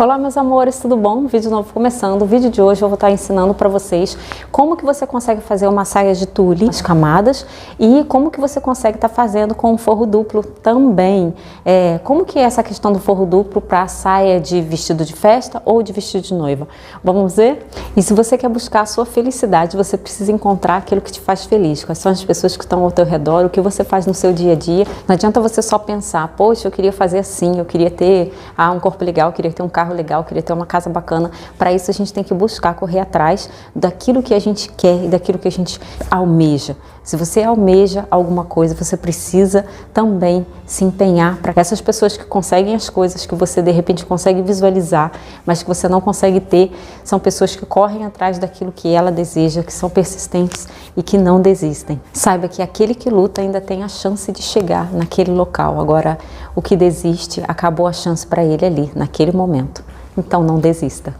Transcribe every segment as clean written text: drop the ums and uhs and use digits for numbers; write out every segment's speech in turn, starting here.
Olá meus amores, tudo bom? Vídeo novo começando. O vídeo de hoje eu vou estar ensinando para vocês como que você consegue fazer uma saia de tule, as camadas, e como que você consegue estar fazendo com um forro duplo também. Como que é essa questão do forro duplo para saia de vestido de festa ou de vestido de noiva? Vamos ver? E se você quer buscar a sua felicidade, você precisa encontrar aquilo que te faz feliz. Quais são as pessoas que estão ao teu redor, o que você faz no seu dia a dia. Não adianta você só pensar, poxa, eu queria fazer assim, eu queria ter um corpo legal, eu queria ter um carro legal, queria ter uma casa bacana. Para isso a gente tem que buscar correr atrás daquilo que a gente quer e daquilo que a gente almeja. Se você almeja alguma coisa, você precisa também se empenhar para que essas pessoas que conseguem as coisas que você de repente consegue visualizar, mas que você não consegue ter, são pessoas que correm atrás daquilo que ela deseja, que são persistentes e que não desistem. Saiba que aquele que luta ainda tem a chance de chegar naquele local. Agora, o que desiste, acabou a chance para ele ali, naquele momento. Então não desista.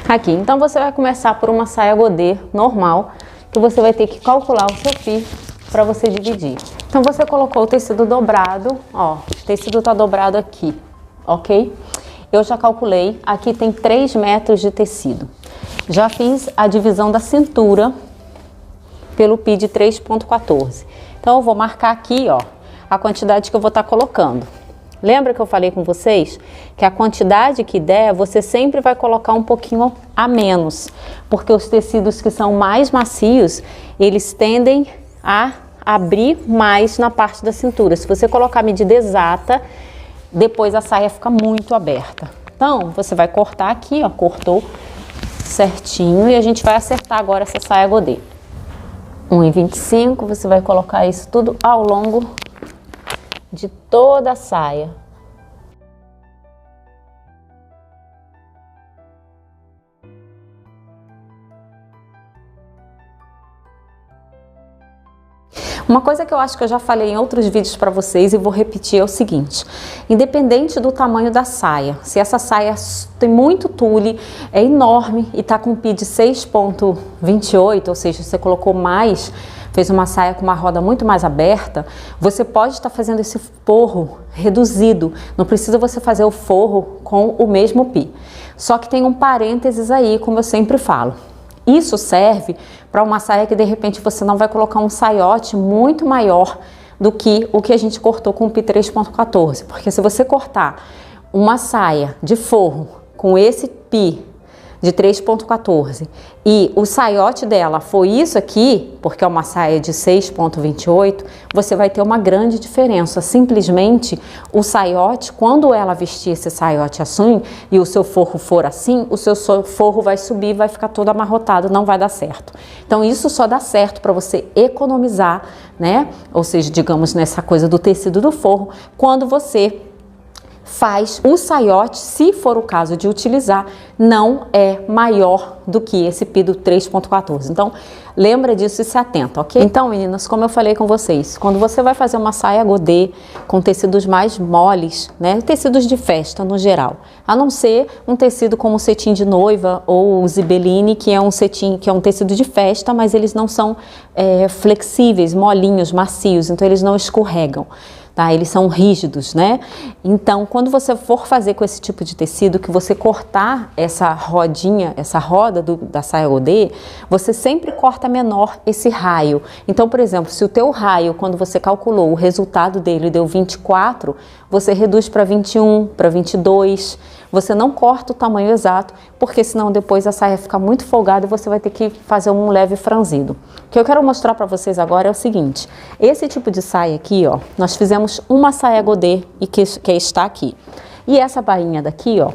Aqui, então você vai começar por uma saia godê normal, que você vai ter que calcular o seu fio para você dividir. Então você colocou o tecido dobrado, ó, o tecido tá dobrado aqui, ok? Eu já calculei, aqui tem 3 metros de tecido. Já fiz a divisão da cintura pelo pi de 3,14. Então eu vou marcar aqui, ó, a quantidade que eu vou estar colocando. Lembra que eu falei com vocês que a quantidade que der, você sempre vai colocar um pouquinho a menos, porque os tecidos que são mais macios, eles tendem a abrir mais na parte da cintura. Se você colocar a medida exata, depois a saia fica muito aberta. Então, você vai cortar aqui, ó, cortou certinho, e a gente vai acertar agora essa saia godê. 1,25, você vai colocar isso tudo ao longo de toda a saia. Uma coisa que eu acho que eu já falei em outros vídeos para vocês e vou repetir é o seguinte: independente do tamanho da saia, se essa saia tem muito tule, é enorme e tá com um pi de 6,28, ou seja, você colocou mais, fez uma saia com uma roda muito mais aberta, você pode estar fazendo esse forro reduzido. Não precisa você fazer o forro com o mesmo pi. Só que tem um parênteses aí, como eu sempre falo. Isso serve para uma saia que de repente você não vai colocar um saiote muito maior do que o que a gente cortou com o pi 3,14. Porque se você cortar uma saia de forro com esse pi de 3,14 e o saiote dela foi isso aqui, porque é uma saia de 6,28, você vai ter uma grande diferença. Simplesmente o saiote, quando ela vestir esse saiote assim e o seu forro for assim, o seu forro vai subir, vai ficar todo amarrotado, não vai dar certo. Então isso só dá certo para você economizar, né? Ou seja, digamos nessa coisa do tecido do forro, quando você faz o saiote, se for o caso de utilizar, não é maior do que esse pi do 3,14. Então, lembra disso e se atenta, ok? Então, meninas, como eu falei com vocês, quando você vai fazer uma saia godê com tecidos mais moles, né, tecidos de festa no geral, a não ser um tecido como o cetim de noiva ou o zibeline, que é um cetim, que é um tecido de festa, mas eles não são flexíveis, molinhos, macios, então eles não escorregam. Tá? Eles são rígidos, né? Então, quando você for fazer com esse tipo de tecido, que você cortar essa rodinha, essa roda da saia godê, você sempre corta menor esse raio. Então, por exemplo, se o teu raio, quando você calculou o resultado dele, deu 24, você reduz para 21, para 22. Você não corta o tamanho exato, porque senão depois a saia fica muito folgada e você vai ter que fazer um leve franzido. O que eu quero mostrar para vocês agora é o seguinte: esse tipo de saia aqui, ó, nós fizemos uma saia godê e que está aqui. E essa bainha daqui, ó,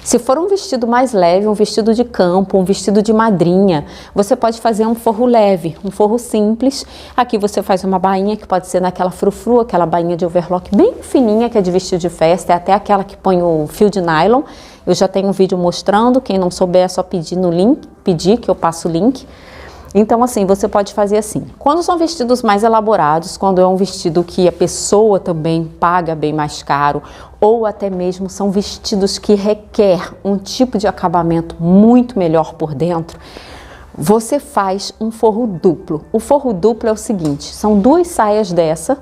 se for um vestido mais leve, um vestido de campo, um vestido de madrinha, você pode fazer um forro leve, um forro simples. Aqui você faz uma bainha que pode ser naquela frufru, aquela bainha de overlock bem fininha, que é de vestido de festa, é até aquela que põe o fio de nylon. Eu já tenho um vídeo mostrando, quem não souber é só pedir no link, pedir que eu passo o link. Então assim, você pode fazer assim. Quando são vestidos mais elaborados, quando é um vestido que a pessoa também paga bem mais caro, ou até mesmo são vestidos que requer um tipo de acabamento muito melhor por dentro, você faz um forro duplo. O forro duplo é o seguinte, são 2 saias dessa,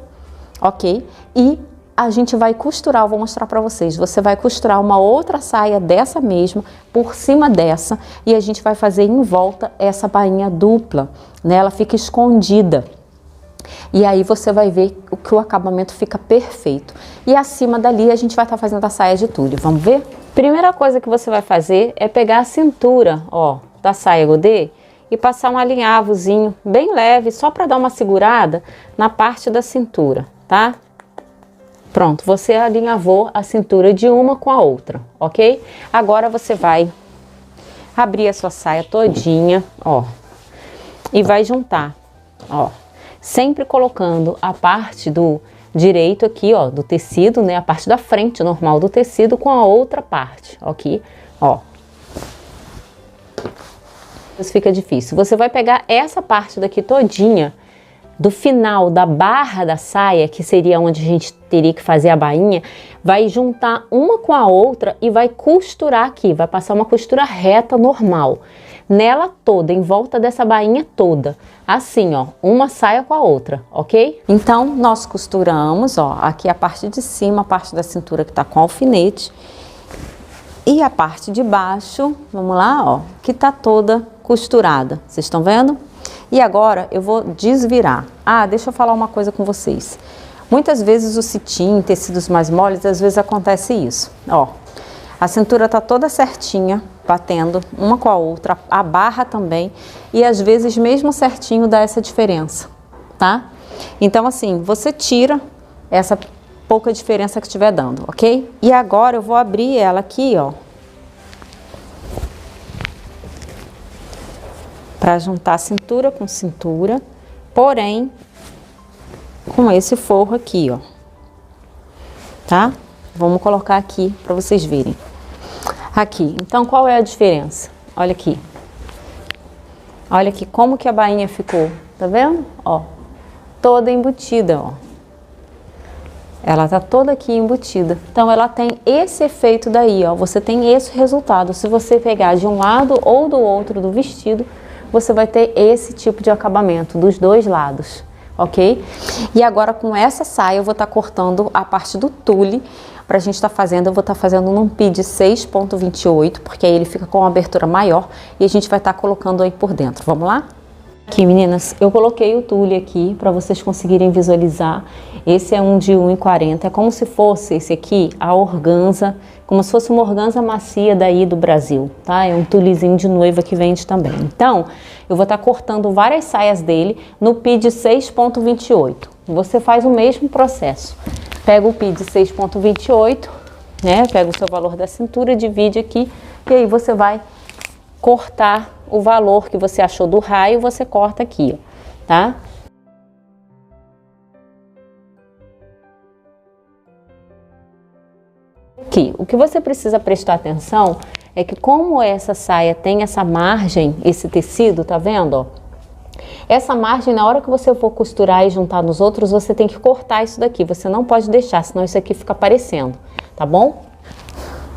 ok? E a gente vai costurar, eu vou mostrar para vocês, você vai costurar uma outra saia dessa mesma, por cima dessa, e a gente vai fazer em volta essa bainha dupla, né? Ela fica escondida. E aí você vai ver que o acabamento fica perfeito. E acima dali a gente vai estar fazendo a saia de tule, vamos ver? Primeira coisa que você vai fazer é pegar a cintura, ó, da saia godê e passar um alinhavozinho bem leve, só para dar uma segurada na parte da cintura, tá? Pronto, você alinhavou a cintura de uma com a outra, ok? Agora você vai abrir a sua saia todinha, ó, e vai juntar, ó, sempre colocando a parte do direito aqui, ó, do tecido, né, a parte da frente normal do tecido com a outra parte, aqui, ó. Isso fica difícil. Você vai pegar essa parte daqui todinha, do final da barra da saia, que seria onde a gente teria que fazer a bainha, vai juntar uma com a outra e vai costurar aqui, vai passar uma costura reta normal, nela toda, em volta dessa bainha toda, assim, ó, uma saia com a outra, ok? Então, nós costuramos, ó, aqui a parte de cima, a parte da cintura que tá com alfinete, e a parte de baixo, vamos lá, ó, que tá toda costurada, vocês estão vendo? E agora eu vou desvirar. Ah, deixa eu falar uma coisa com vocês. Muitas vezes o cetim, tecidos mais moles, às vezes acontece isso. Ó, a cintura tá toda certinha, batendo uma com a outra, a barra também, e às vezes mesmo certinho dá essa diferença, tá? Então assim, você tira essa pouca diferença que estiver dando, ok? E agora eu vou abrir ela aqui, ó, para juntar cintura com cintura, porém com esse forro aqui, ó, tá? Vamos colocar aqui para vocês verem. Aqui, então qual é a diferença? Olha aqui. Olha aqui como que a bainha ficou, tá vendo? Ó, toda embutida, ó. Ela tá toda aqui embutida. Então ela tem esse efeito daí, ó. Você tem esse resultado. Se você pegar de um lado ou do outro do vestido, você vai ter esse tipo de acabamento dos dois lados, ok? E agora com essa saia eu vou estar cortando a parte do tule. Pra gente estar fazendo, eu vou estar fazendo num pid 6,28, porque aí ele fica com uma abertura maior e a gente vai estar colocando aí por dentro. Vamos lá? Aqui, meninas, eu coloquei o tule aqui para vocês conseguirem visualizar. Esse é um de 1,40, é como se fosse esse aqui, a organza, como se fosse uma organza macia daí do Brasil, tá? É um tulezinho de noiva que vende também. Então, eu vou estar cortando várias saias dele no pid 6,28. Você faz o mesmo processo. Pega o pid 6,28, né? Pega o seu valor da cintura, divide aqui e aí você vai cortar o valor que você achou do raio, você corta aqui, ó, tá? Aqui, o que você precisa prestar atenção é que como essa saia tem essa margem, esse tecido, tá vendo, ó? Essa margem, na hora que você for costurar e juntar nos outros, você tem que cortar isso daqui, você não pode deixar, senão isso aqui fica aparecendo, tá bom?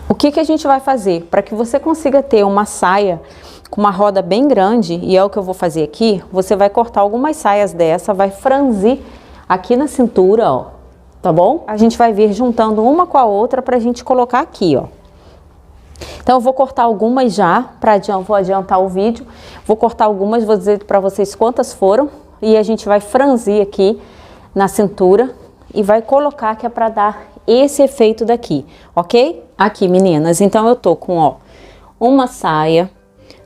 O que que a gente vai fazer? Para que você consiga ter uma saia com uma roda bem grande, e é o que eu vou fazer aqui, você vai cortar algumas saias dessa, vai franzir aqui na cintura, ó, tá bom? A gente vai vir juntando uma com a outra pra gente colocar aqui, ó. Então eu vou cortar algumas já, vou adiantar o vídeo, vou cortar algumas, vou dizer pra vocês quantas foram, e a gente vai franzir aqui na cintura e vai colocar que é pra dar esse efeito daqui, ok? Aqui, meninas, então eu tô com, ó, uma saia,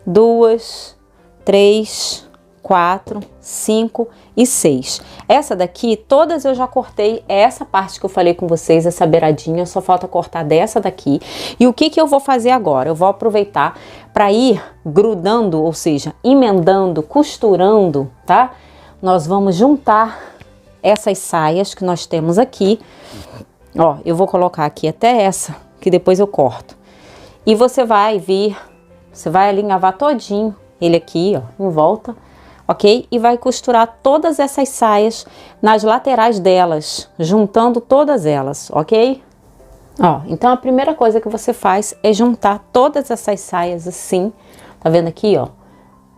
2, 3, 4, 5 e 6. Essa daqui, todas eu já cortei essa parte que eu falei com vocês, essa beiradinha, só falta cortar dessa daqui. E o que que eu vou fazer agora? Eu vou aproveitar para ir grudando, ou seja, emendando, costurando, tá? Nós vamos juntar essas saias que nós temos aqui. Ó, eu vou colocar aqui até essa, que depois eu corto. E você vai vir, você vai alinhavar todinho ele aqui, ó, em volta, ok? E vai costurar todas essas saias nas laterais delas, juntando todas elas, ok? Ó, então a primeira coisa que você faz é juntar todas essas saias assim, tá vendo aqui, ó?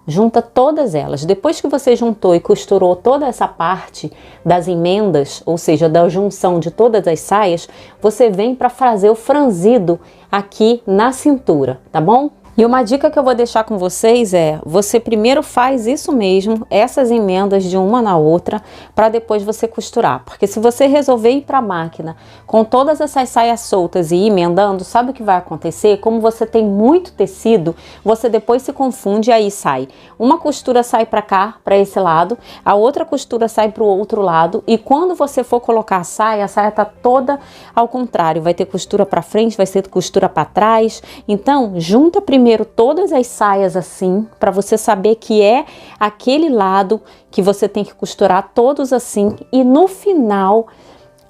Junta todas elas. Depois que você juntou e costurou toda essa parte das emendas, ou seja, da junção de todas as saias, você vem para fazer o franzido aqui na cintura, tá bom? E uma dica que eu vou deixar com vocês é, você primeiro faz isso mesmo, essas emendas de uma na outra, para depois você costurar. Porque se você resolver ir para a máquina com todas essas saias soltas e ir emendando, sabe o que vai acontecer? Como você tem muito tecido, você depois se confunde e aí sai. Uma costura sai para cá, para esse lado, a outra costura sai para o outro lado, e quando você for colocar a saia tá toda ao contrário. Vai ter costura para frente, vai ter costura para trás. Então, junta primeiro todas as saias assim, para você saber que é aquele lado que você tem que costurar todos assim, e no final,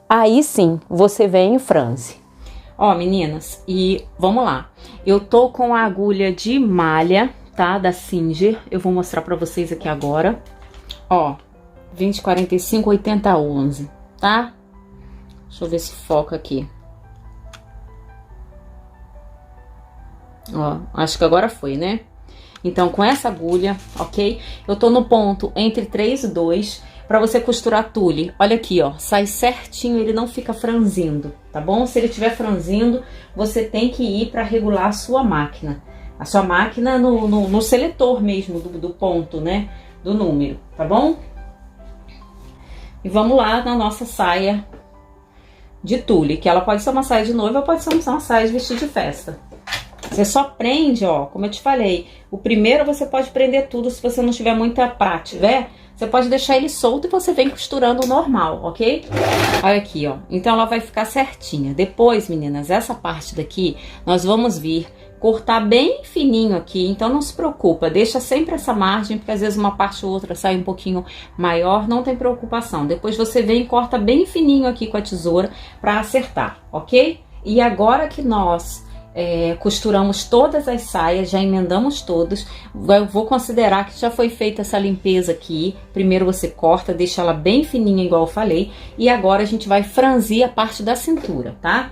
aí sim, você vem e franze. Ó, meninas, e vamos lá. Eu tô com a agulha de malha, tá, da Singer. Eu vou mostrar para vocês aqui agora. Ó, 20, 45, 80, 11, tá? Deixa eu ver se foca aqui. Ó, acho que agora foi, né? Então, com essa agulha, ok? Eu tô no ponto entre 3 e 2 para você costurar tule. Olha aqui, ó, sai certinho, ele não fica franzindo, tá bom? Se ele estiver franzindo, você tem que ir para regular a sua máquina. A sua máquina no seletor mesmo do ponto, né? Do número, tá bom? E vamos lá na nossa saia de tule, que ela pode ser uma saia de noiva ou pode ser uma saia de vestido de festa. Você só prende, ó, como eu te falei, o primeiro você pode prender tudo se você não tiver muita prática, né? Você pode deixar ele solto e você vem costurando normal, ok? Olha aqui, ó, então ela vai ficar certinha. Depois, meninas, essa parte daqui, nós vamos vir cortar bem fininho aqui, então não se preocupa, deixa sempre essa margem, porque às vezes uma parte ou outra sai um pouquinho maior, não tem preocupação. Depois você vem e corta bem fininho aqui com a tesoura para acertar, ok? E agora que nós costuramos todas as saias, já emendamos todos, eu vou considerar que já foi feita essa limpeza aqui. Primeiro você corta, deixa ela bem fininha, igual eu falei, e agora a gente vai franzir a parte da cintura, tá?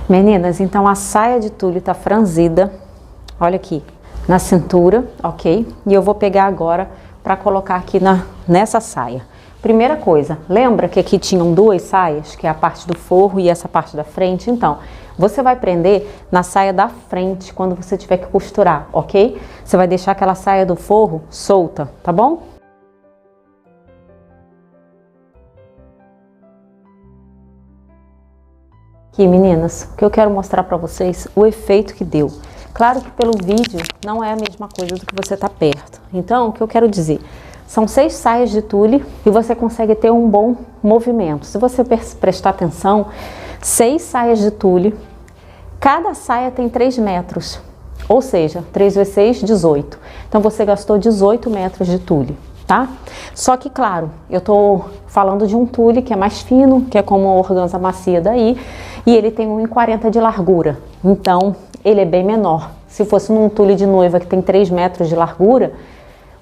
Meninas, então a saia de tule tá franzida, olha aqui, na cintura, ok? E eu vou pegar agora para colocar aqui nessa saia. Primeira coisa, lembra que aqui tinham duas saias, que é a parte do forro e essa parte da frente? Então, você vai prender na saia da frente quando você tiver que costurar, ok? Você vai deixar aquela saia do forro solta, tá bom? Aqui, meninas, o que eu quero mostrar pra vocês, o efeito que deu. Claro que pelo vídeo não é a mesma coisa do que você tá perto. Então, o que eu quero dizer... São 6 saias de tule e você consegue ter um bom movimento. Se você prestar atenção, 6 saias de tule, cada saia tem 3 metros, ou seja, 3 vezes 6, 18. Então você gastou 18 metros de tule, tá? Só que, claro, eu tô falando de um tule que é mais fino, que é como a organza macia daí, e ele tem 1,40 de largura, então ele é bem menor. Se fosse num tule de noiva que tem 3 metros de largura,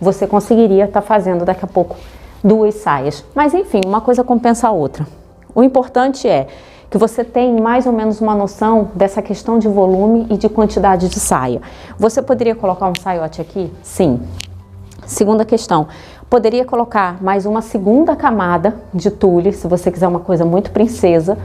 você conseguiria estar fazendo daqui a pouco 2 saias. Mas enfim, uma coisa compensa a outra. O importante é que você tenha mais ou menos uma noção dessa questão de volume e de quantidade de saia. Você poderia colocar um saiote aqui? Sim. Segunda questão, poderia colocar mais uma segunda camada de tule, se você quiser uma coisa muito princesa,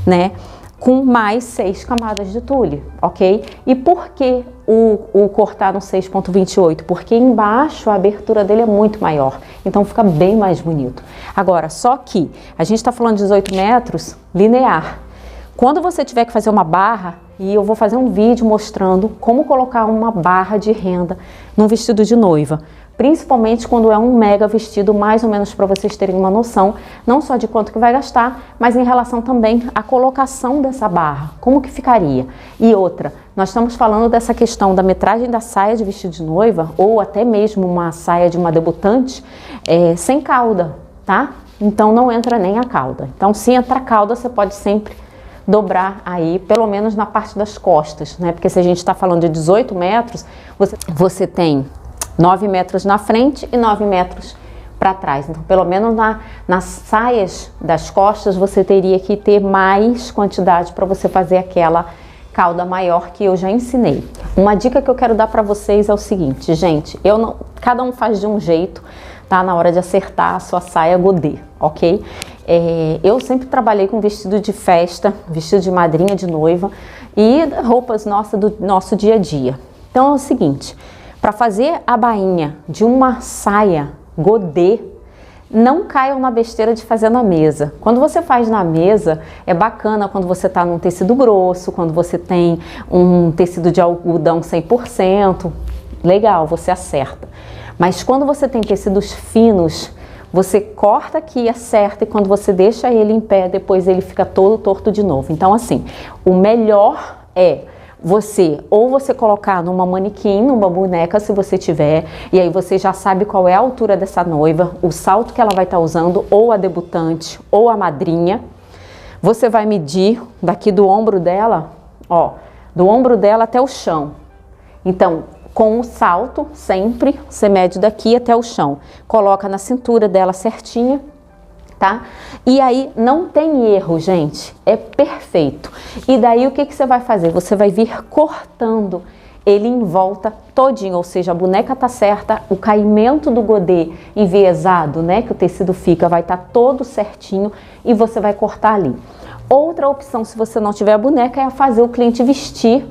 né? Com mais 6 camadas de tule, ok? E por que o cortar no 6,28? Porque embaixo a abertura dele é muito maior, então fica bem mais bonito. Agora, só que a gente tá falando de 18 metros linear. Quando você tiver que fazer uma barra, e eu vou fazer um vídeo mostrando como colocar uma barra de renda num vestido de noiva, principalmente quando é um mega vestido, mais ou menos para vocês terem uma noção, não só de quanto que vai gastar, mas em relação também à colocação dessa barra, como que ficaria. E outra, nós estamos falando dessa questão da metragem da saia de vestido de noiva, ou até mesmo uma saia de uma debutante, sem cauda, tá? Então não entra nem a cauda. Então se entra a cauda, você pode sempre dobrar aí, pelo menos na parte das costas, né? Porque se a gente está falando de 18 metros, você tem 9 metros na frente e 9 metros para trás. Então, pelo menos nas saias das costas, você teria que ter mais quantidade para você fazer aquela cauda maior que eu já ensinei. Uma dica que eu quero dar para vocês é o seguinte, gente, cada um faz de um jeito, tá? Na hora de acertar a sua saia godê, ok? Eu sempre trabalhei com vestido de festa, vestido de madrinha, de noiva e roupas nossas do nosso dia a dia. Então é o seguinte, para fazer a bainha de uma saia godê, não caiam na besteira de fazer na mesa. Quando você faz na mesa, é bacana quando você está num tecido grosso, quando você tem um tecido de algodão 100%, legal, você acerta. Mas quando você tem tecidos finos, você corta aqui, acerta, e quando você deixa ele em pé, depois ele fica todo torto de novo. Então assim, o melhor é você colocar numa manequim, numa boneca, se você tiver, e aí você já sabe qual é a altura dessa noiva, o salto que ela vai estar usando, ou a debutante, ou a madrinha. Você vai medir daqui do ombro dela, ó, do ombro dela até o chão. Então, com o salto, sempre, você mede daqui até o chão. Coloca na cintura dela certinha, tá? E aí não tem erro, gente, é perfeito. E daí o que você vai fazer? Você vai vir cortando ele em volta todinho, ou seja, a boneca tá certa, o caimento do godê enviesado, né, que o tecido fica, vai estar todo certinho e você vai cortar ali. Outra opção, se você não tiver a boneca, é fazer o cliente vestir,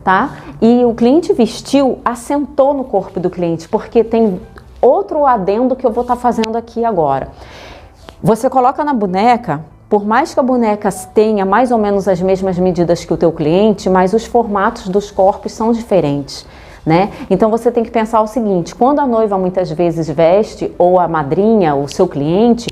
tá? E o cliente vestiu, assentou no corpo do cliente, porque tem outro adendo que eu vou estar fazendo aqui agora. Você coloca na boneca, por mais que a boneca tenha mais ou menos as mesmas medidas que o teu cliente, mas os formatos dos corpos são diferentes, né? Então você tem que pensar o seguinte, quando a noiva muitas vezes veste, ou a madrinha, ou o seu cliente,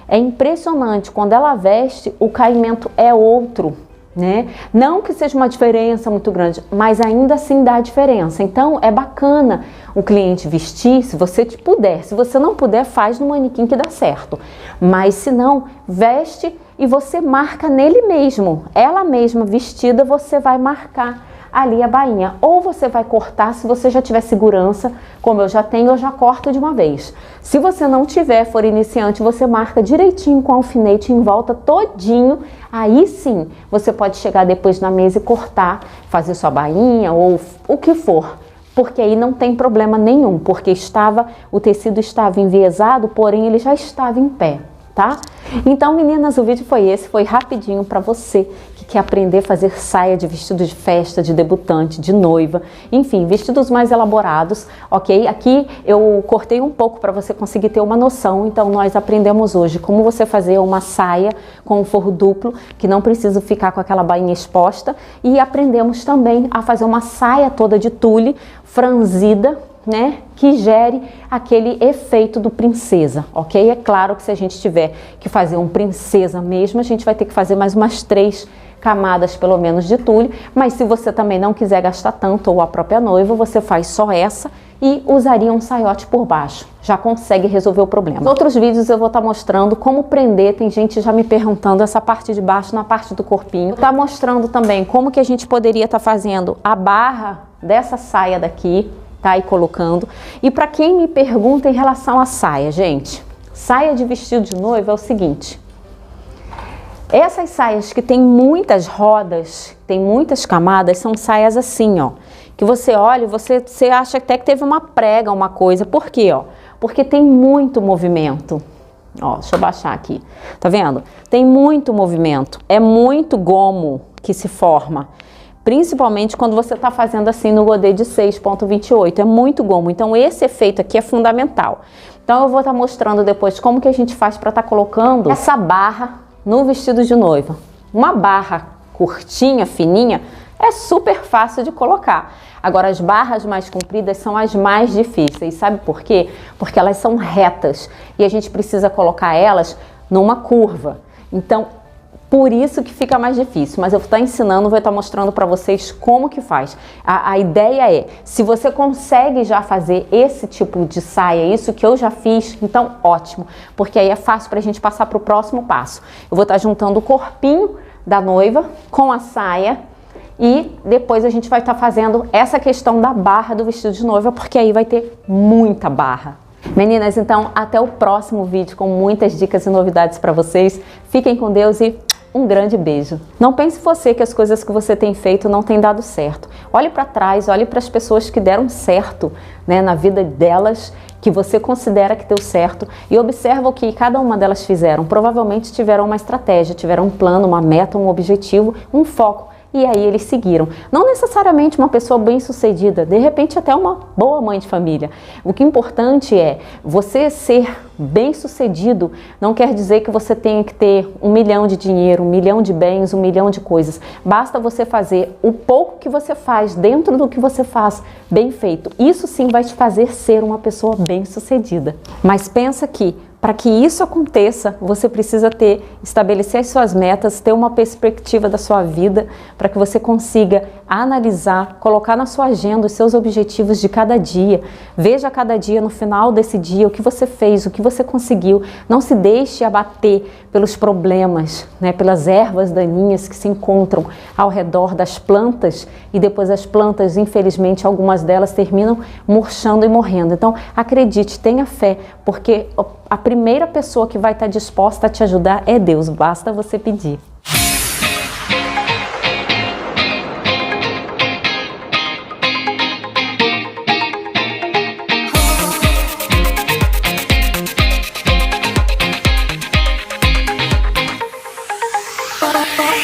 é impressionante, quando ela veste, o caimento é outro, né? Não que seja uma diferença muito grande, mas ainda assim dá diferença. Então é bacana o cliente vestir, se você puder. Se você não puder, faz no manequim que dá certo. Mas se não, veste e você marca nele mesmo. Ela mesma vestida, você vai marcar ali a bainha. Ou você vai cortar, se você já tiver segurança, como eu já tenho, eu já corto de uma vez. Se você não tiver, for iniciante, você marca direitinho com alfinete em volta todinho. Aí sim, você pode chegar depois na mesa e cortar, fazer sua bainha ou o que for. Porque aí não tem problema nenhum, porque o tecido estava enviesado, porém ele já estava em pé, tá? Então, meninas, o vídeo foi esse, foi rapidinho para você que quer aprender a fazer saia de vestido de festa, de debutante, de noiva, enfim, vestidos mais elaborados, ok? Aqui eu cortei um pouco para você conseguir ter uma noção, então nós aprendemos hoje como você fazer uma saia com um forro duplo, que não precisa ficar com aquela bainha exposta, e aprendemos também a fazer uma saia toda de tule, franzida, né, que gere aquele efeito do princesa, ok? É claro que se a gente tiver que fazer um princesa mesmo, a gente vai ter que fazer mais umas 3 camadas pelo menos de tule, mas se você também não quiser gastar tanto, ou a própria noiva, você faz só essa e usaria um saiote por baixo, já consegue resolver o problema. Nos outros vídeos eu vou estar mostrando como prender, tem gente já me perguntando essa parte de baixo na parte do corpinho. Vou estar mostrando também como que a gente poderia estar fazendo a barra dessa saia daqui, tá aí colocando. E para quem me pergunta em relação à saia, gente, saia de vestido de noiva é o seguinte, essas saias que tem muitas rodas, tem muitas camadas, são saias assim, ó, que você olha e você acha até que teve uma prega, uma coisa. Por quê, ó? Porque tem muito movimento. Ó, deixa eu baixar aqui, tá vendo? Tem muito movimento, é muito gomo que se forma. Principalmente quando você está fazendo assim no godê de 6,28, é muito gomo. Então esse efeito aqui é fundamental. Então eu vou estar mostrando depois como que a gente faz para estar colocando essa barra no vestido de noiva. Uma barra curtinha, fininha, é super fácil de colocar. Agora as barras mais compridas são as mais difíceis. Sabe por quê? Porque elas são retas e a gente precisa colocar elas numa curva. Então, por isso que fica mais difícil, mas eu vou estar ensinando, vou estar mostrando para vocês como que faz. A ideia é, se você consegue já fazer esse tipo de saia, isso que eu já fiz, então ótimo, porque aí é fácil para a gente passar para o próximo passo. Eu vou estar juntando o corpinho da noiva com a saia e depois a gente vai estar fazendo essa questão da barra do vestido de noiva, porque aí vai ter muita barra. Meninas, então até o próximo vídeo com muitas dicas e novidades para vocês. Fiquem com Deus e um grande beijo. Não pense você que as coisas que você tem feito não têm dado certo. Olhe para trás, olhe para as pessoas que deram certo, né, na vida delas, que você considera que deu certo, e observa o que cada uma delas fizeram. Provavelmente tiveram uma estratégia, tiveram um plano, uma meta, um objetivo, um foco. E aí eles seguiram. Não necessariamente uma pessoa bem-sucedida, de repente até uma boa mãe de família. O que é importante é você ser bem-sucedido, não quer dizer que você tenha que ter 1 milhão de dinheiro, 1 milhão de bens, 1 milhão de coisas. Basta você fazer o pouco que você faz, dentro do que você faz, bem feito. Isso sim vai te fazer ser uma pessoa bem-sucedida. Mas pensa que para que isso aconteça, você precisa estabelecer as suas metas, ter uma perspectiva da sua vida, para que você consiga analisar, colocar na sua agenda os seus objetivos de cada dia. Veja cada dia, no final desse dia, o que você fez, o que você conseguiu. Não se deixe abater pelos problemas, né, pelas ervas daninhas que se encontram ao redor das plantas, e depois as plantas, infelizmente, algumas delas terminam murchando e morrendo. Então, acredite, tenha fé, porque a primeira pessoa que vai estar disposta a te ajudar é Deus, basta você pedir.